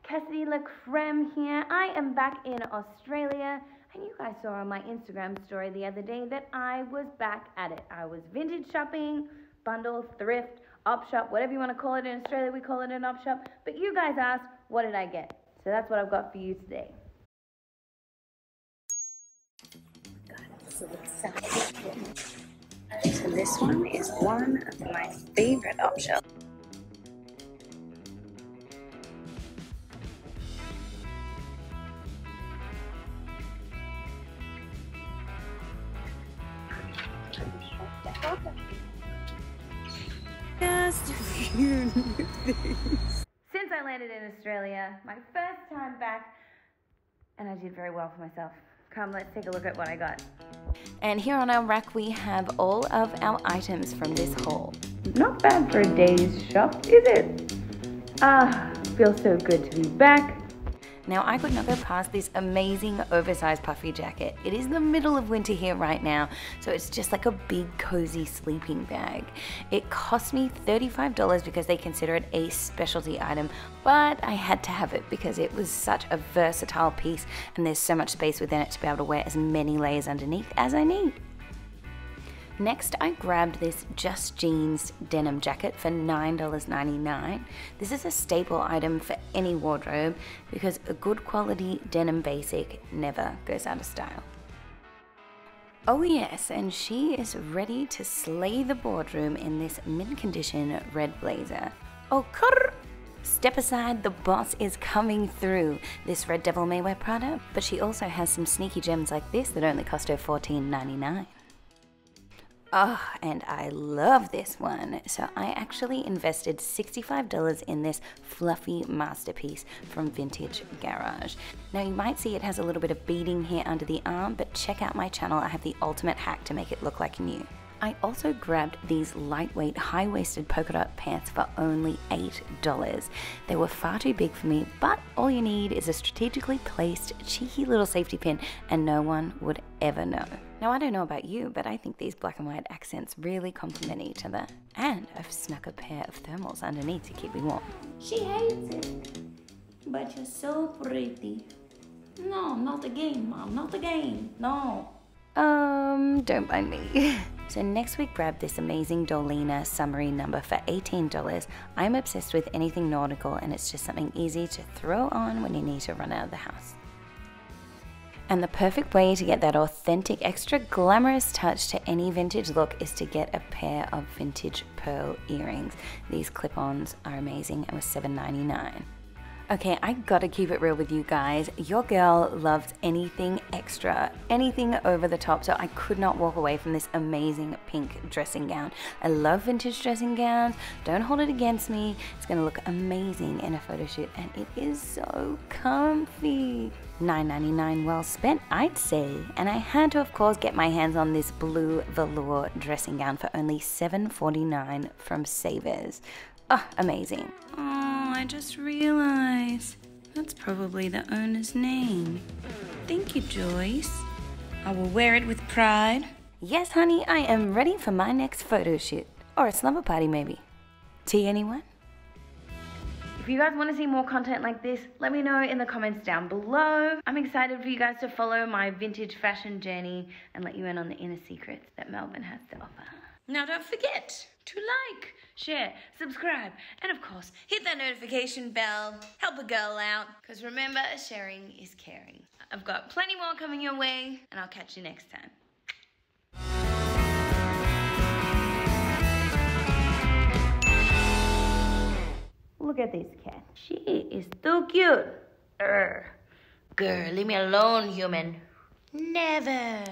Cassidy La Crème here. I am back in Australia, and you guys saw on my Instagram story the other day that I was back at it. I was vintage shopping, bundle, thrift, op shop, whatever you want to call it. In Australia we call it an op shop, but you guys asked, what did I get? So that's what I've got for you today. So this one is one of my favorite op shops. Just a few new things. Since I landed in Australia, my first time back, and I did very well for myself. Come, let's take a look at what I got. And here on our rack we have all of our items from this haul. Not bad for a day's shop, is it? Feels so good to be back. Now I could not go past this amazing oversized puffy jacket. It is the middle of winter here right now, so it's just like a big cozy sleeping bag. It cost me $35 because they consider it a specialty item, but I had to have it because it was such a versatile piece and there's so much space within it to be able to wear as many layers underneath as I need. Next, I grabbed this Just Jeans denim jacket for $9.99. This is a staple item for any wardrobe because a good quality denim basic never goes out of style. Oh yes, and she is ready to slay the boardroom in this mint condition red blazer. Oh, step aside, the boss is coming through. This red devil may wear Prada, but she also has some sneaky gems like this that only cost her $14.99. Oh, and I love this one. So I actually invested $65 in this fluffy masterpiece from Vintage Garage. Now you might see it has a little bit of beading here under the arm, but check out my channel. I have the ultimate hack to make it look like new. I also grabbed these lightweight, high-waisted polka dot pants for only $8. They were far too big for me, but all you need is a strategically placed, cheeky little safety pin, and no one would ever know. Now, I don't know about you, but I think these black and white accents really complement each other. And I've snuck a pair of thermals underneath to keep me warm. She hates it, but you're so pretty. No, not again, Mom, not again, no. Don't mind me. So next we grabbed this amazing Dolina summery number for $18. I'm obsessed with anything nautical and it's just something easy to throw on when you need to run out of the house. And the perfect way to get that authentic, extra glamorous touch to any vintage look is to get a pair of vintage pearl earrings. These clip-ons are amazing and was $7.99. Okay, I gotta keep it real with you guys. Your girl loves anything extra, anything over the top, so I could not walk away from this amazing pink dressing gown. I love vintage dressing gowns. Don't hold it against me. It's gonna look amazing in a photo shoot, and it is so comfy. $9.99 well spent, I'd say. And I had to, of course, get my hands on this blue velour dressing gown for only $7.49 from Savers. Oh, amazing. Oh, I just realized that's probably the owner's name. Thank you, Joyce. I will wear it with pride. Yes, honey, I am ready for my next photo shoot. Or a slumber party, maybe. Tea, anyone? If you guys want to see more content like this, let me know in the comments down below. I'm excited for you guys to follow my vintage fashion journey and let you in on the inner secrets that Melbourne has to offer. Now don't forget to like, share, subscribe, and of course, hit that notification bell. Help a girl out, because remember, sharing is caring. I've got plenty more coming your way, and I'll catch you next time. Look at this cat. She is too cute. Girl, leave me alone, human. Never.